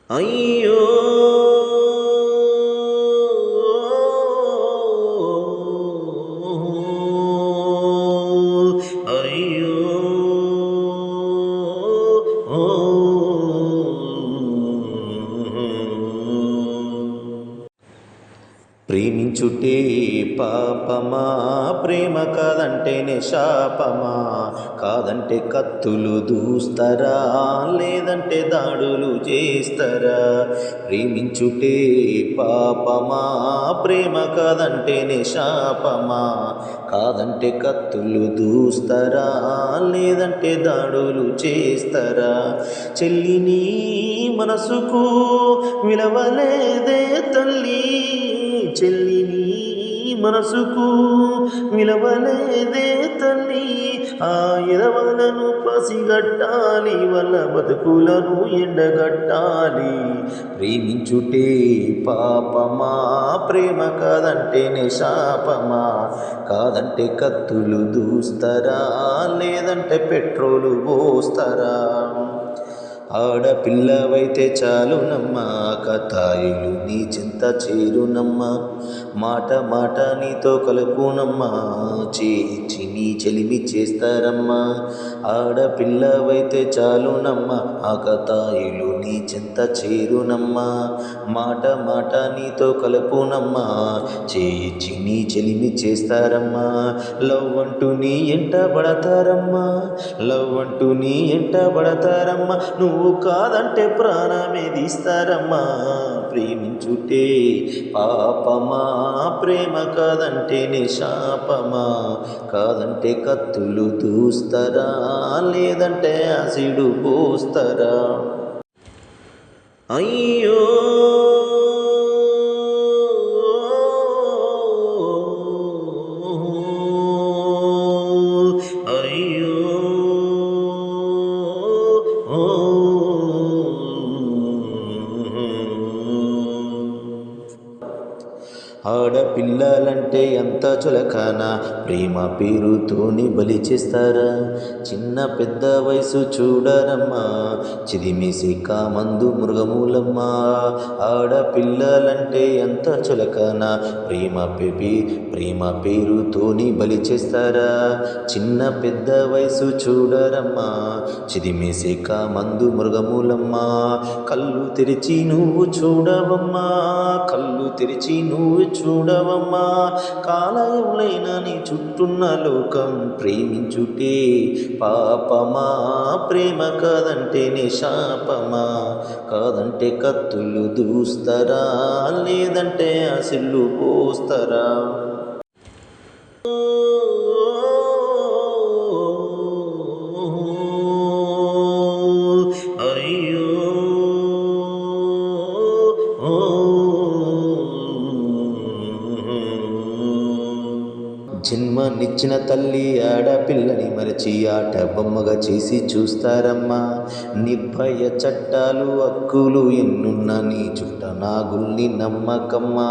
అయ్యో అయ్యో ప్రేమించుటే పాపమా, ప్రేమ కాదంటేనే శాపమా, కాదంటే కత్తులు దూస్తారా, లేదంటే దాడులు చేస్తారా. ప్రేమించుటే పాపమా, ప్రేమ కాదంటేనే శాపమా, కాదంటే కత్తులు దూస్తారా, లేదంటే దాడులు చేస్తారా. చెల్లిని మనసుకు విలువలేదే తల్లి, చెల్లిని మనసుకు విలువలేదే తల్లి. ఆ ఎదవలను పసిగట్టాలి, వాళ్ళ బతుకులను ఎండగట్టాలి. ప్రేమించుటే పాపమా, ప్రేమ కాదంటేనే శాపమా, కాదంటే కత్తులు దూస్తారా, లేదంటే పెట్రోలు పోస్తారా. ఆడపిల్లవైతే చాలునమ్మా, కథాయిలు నీ చింత చేరునమ్మా, మాట మాట నీతో కలుపునమ్మా, చేచి నీ చెలిమి చేస్తారమ్మా. ఆడపిల్లవైతే చాలునమ్మా, ఆ కథాయిలు నీ చింత చేరునమ్మా, మాట మాట నీతో కలుపునమ్మా, చేచి నీ చెలిమి చేస్తారమ్మా. లవ్ అంటూ నీ ఎంట పడతారమ్మా, లవ్ అంటూ నీ ఎంట పడతారమ్మా, నువ్వు కాదంటే ప్రాణమే తీస్తారమ్మా. ప్రేమించుటే పాపమా, ప్రేమ కాదంటేనే శాపమా, కాదంటే కత్తులు దూస్తారా, లేదంటే యాసిడ్ పోస్తారా. అయ్యో అయ్యో ఆడపిల్లలంటే ఎంత చులకన, ప్రేమ పేరుతోని బలి చేస్తారా. చిన్న పెద్ద వయసు చూడరమ్మా, చిదిమేసి కామందు మృగమూలమ్మా. ఆడపిల్లలంటే ఎంత చులకన, ప్రేమ పేరుతోని బలి చేస్తారా. చిన్న పెద్ద వయసు చూడరమ్మా, చిదిమేసి కామందు మృగమూలమ్మా. కళ్ళు తెరిచి నువ్వు చూడవమ్మా, కళ్ళు తెరిచి నువ్వు చూడవమ్మా, కాలయంలైన నీ చుట్టున్న లోకం. ప్రేమించుటే పాపమా, ప్రేమ కాదంటేనే శాపమా, కాదంటే కత్తులు దూస్తారా, లేదంటే అసిళ్ళు పోస్తారా. అయ్యో జన్మనిచ్చిన తల్లి ఆడపిల్లని మరచి ఆట బొమ్మగా చేసి చూస్తారమ్మా. నిర్భయ చట్టాలు హక్కులు ఎన్నున్న నీ చుట్ట నాగుల్ని నమ్మకమ్మా.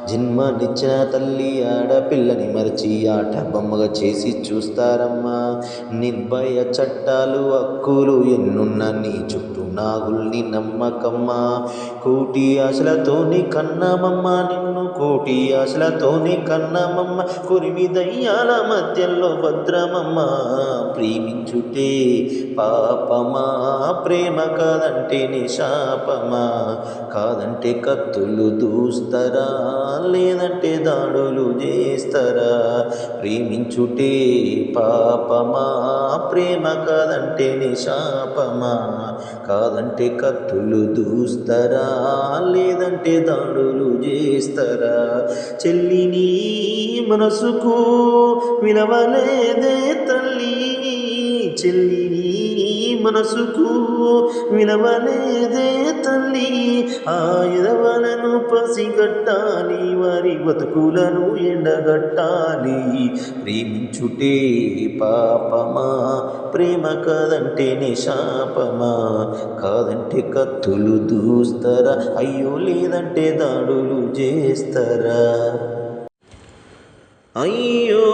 జన్మనిచ్చిన తల్లి ఆడపిల్లని మరచి ఆట బొమ్మగా చేసి చూస్తారమ్మా. నిర్భయ చట్టాలు హక్కులు ఎన్నున్న నీ చుట్టూ నాగుల్ని నమ్మకమ్మా. కోటి ఆశలతోని కన్నామమ్మ నిన్ను, కోటి ఆశలతోని కన్నామమ్మ, కొరిమి దయ్యాల మధ్యలో భద్రమమ్మ. ప్రేమించుటే పాపమా, ప్రేమ కాదంటేనే శాపమా, కాదంటే కత్తులు దూస్తారా, లేదంటే దాడులు చేస్తారా. ప్రేమించుటే పాపమా, ప్రేమ కాదంటేనే శాపమా, కాదంటే కత్తులు దూస్తారా, లేదంటే దాడులు చేస్తారా. చెల్లిని మనసుకు విలువలేదే తల్లి, చెల్లిని మనసుకు విలువలేదే తల్లి. ఆ ఎదవలను పసిగట్టాలి, వారి బతుకులను ఎండగట్టాలి. ప్రేమించుటే పాపమా, ప్రేమ కాదంటేనే శాపమా, కాదంటే కత్తులు దూస్తారా, అయ్యో లేదంటే దాడులు చేస్తారా. అయ్యో